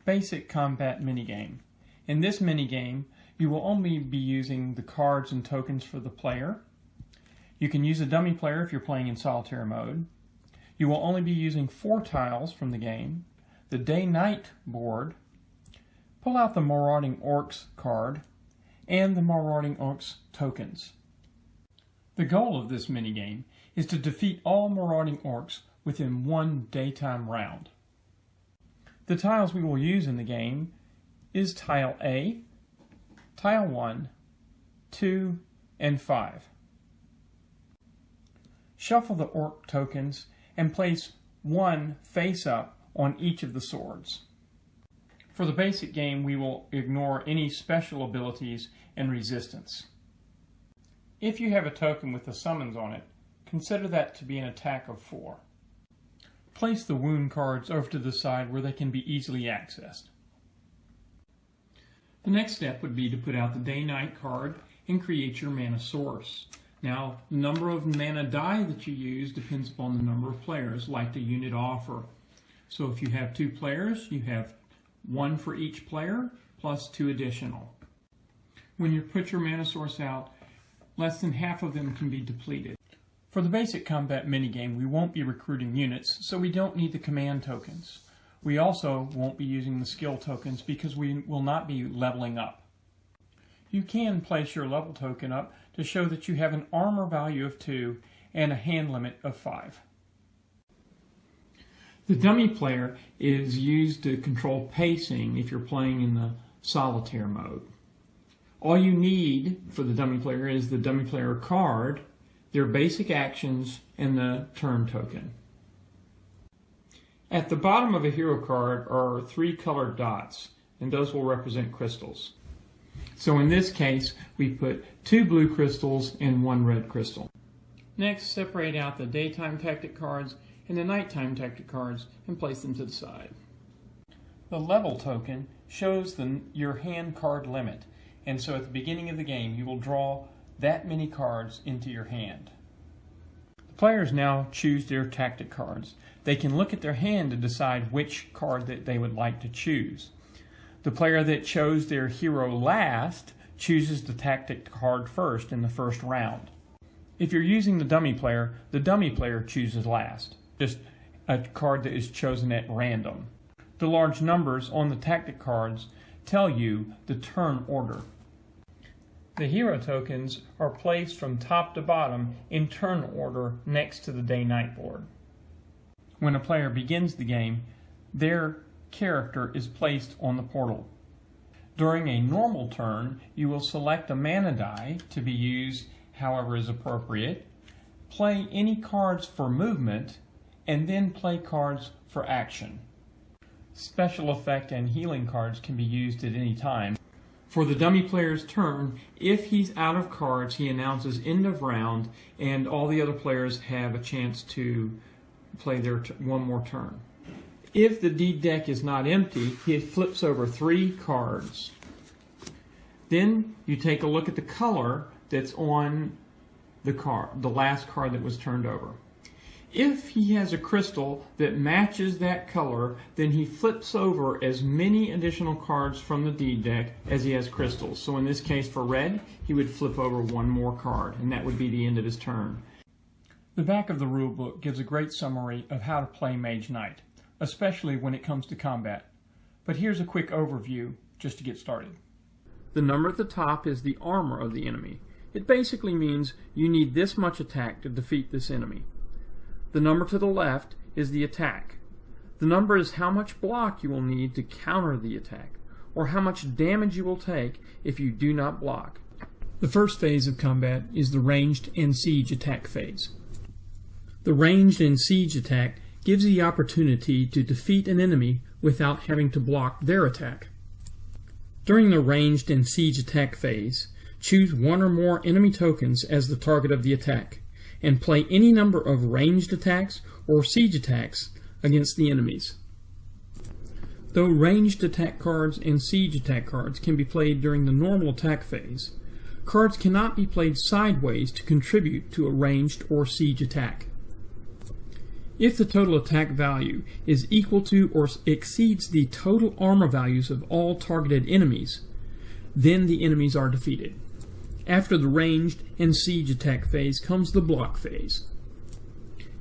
Basic Combat Minigame. In this minigame, you will only be using the cards and tokens for the player. You can use a dummy player if you're playing in solitaire mode. You will only be using 4 tiles from the game, the Day-Night board, pull out the Marauding Orcs card, and the Marauding Orcs tokens. The goal of this minigame is to defeat all Marauding Orcs within one daytime round. The tiles we will use in the game is Tile A, Tile 1, 2, and 5. Shuffle the Orc tokens and place one face up on each of the swords. For the basic game, we will ignore any special abilities and resistance. If you have a token with the summons on it, consider that to be an attack of 4. Place the wound cards over to the side where they can be easily accessed. The next step would be to put out the Day-Night card and create your mana source. Now, the number of mana die that you use depends upon the number of players, like the unit offer. So if you have 2 players, you have 1 for each player, plus 2 additional. When you put your mana source out, less than half of them can be depleted. For the basic combat minigame, we won't be recruiting units, so we don't need the command tokens. We also won't be using the skill tokens because we will not be leveling up. You can place your level token up to show that you have an armor value of 2 and a hand limit of 5. The dummy player is used to control pacing if you're playing in the solitaire mode. All you need for the dummy player is the dummy player card, their basic actions, and the turn token. At the bottom of a hero card are 3 colored dots, and those will represent crystals. So in this case, we put 2 blue crystals and 1 red crystal. Next, separate out the daytime tactic cards and the nighttime tactic cards and place them to the side. The level token shows your hand card limit, and so at the beginning of the game you will draw that many cards into your hand. The players now choose their tactic cards. They can look at their hand to decide which card that they would like to choose. The player that chose their hero last chooses the tactic card first in the first round. If you're using the dummy player chooses last, just a card that is chosen at random. The large numbers on the tactic cards tell you the turn order. The hero tokens are placed from top to bottom in turn order next to the Day-Night board. When a player begins the game, their character is placed on the portal. During a normal turn, you will select a mana die to be used however is appropriate, play any cards for movement, and then play cards for action. Special effect and healing cards can be used at any time. For the dummy player's turn, if he's out of cards, he announces end of round, and all the other players have a chance to play their one more turn. If the deed deck is not empty, he flips over 3 cards. Then you take a look at the color that's on the card, the last card that was turned over. If he has a crystal that matches that color, then he flips over as many additional cards from the deed deck as he has crystals. So in this case for red, he would flip over 1 more card, and that would be the end of his turn. The back of the rulebook gives a great summary of how to play Mage Knight, especially when it comes to combat. But here's a quick overview just to get started. The number at the top is the armor of the enemy. It basically means you need this much attack to defeat this enemy. The number to the left is the attack. The number is how much block you will need to counter the attack, or how much damage you will take if you do not block. The first phase of combat is the ranged and siege attack phase. The ranged and siege attack gives the opportunity to defeat an enemy without having to block their attack. During the ranged and siege attack phase, choose 1 or more enemy tokens as the target of the attack, and play any number of ranged attacks or siege attacks against the enemies. Though ranged attack cards and siege attack cards can be played during the normal attack phase, cards cannot be played sideways to contribute to a ranged or siege attack. If the total attack value is equal to or exceeds the total armor values of all targeted enemies, then the enemies are defeated. After the ranged and siege attack phase comes the block phase.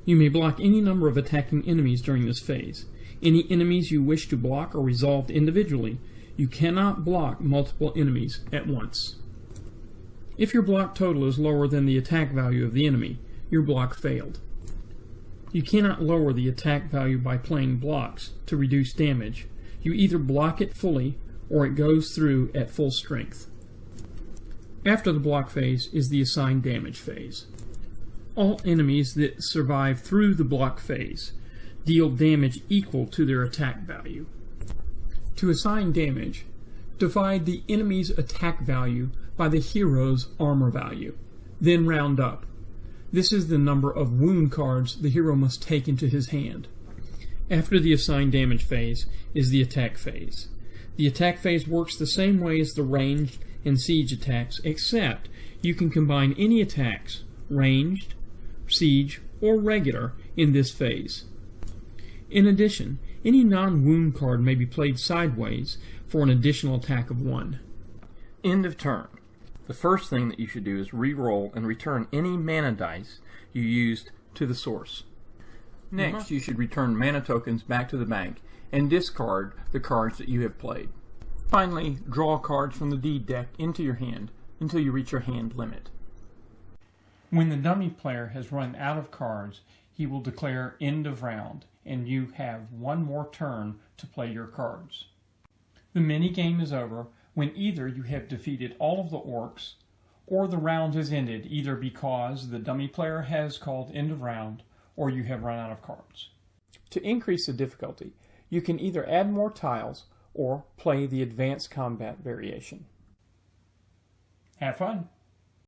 You may block any number of attacking enemies during this phase. Any enemies you wish to block are resolved individually. You cannot block multiple enemies at once. If your block total is lower than the attack value of the enemy, your block failed. You cannot lower the attack value by playing blocks to reduce damage. You either block it fully or it goes through at full strength. After the block phase is the assigned damage phase. All enemies that survive through the block phase deal damage equal to their attack value. To assign damage, divide the enemy's attack value by the hero's armor value, then round up. This is the number of wound cards the hero must take into his hand. After the assigned damage phase is the attack phase. The attack phase works the same way as the ranged and siege attacks, except you can combine any attacks, ranged, siege, or regular, in this phase. In addition, any non-wound card may be played sideways for an additional attack of 1. End of turn. The first thing that you should do is re-roll and return any mana dice you used to the source. Next, you should return mana tokens back to the bank and discard the cards that you have played. Finally, draw cards from the deed deck into your hand until you reach your hand limit. When the dummy player has run out of cards, he will declare end of round, and you have one more turn to play your cards. The minigame is over when either you have defeated all of the orcs, or the round has ended either because the dummy player has called end of round, or you have run out of cards. To increase the difficulty, you can either add more tiles or play the advanced combat variation. Have fun!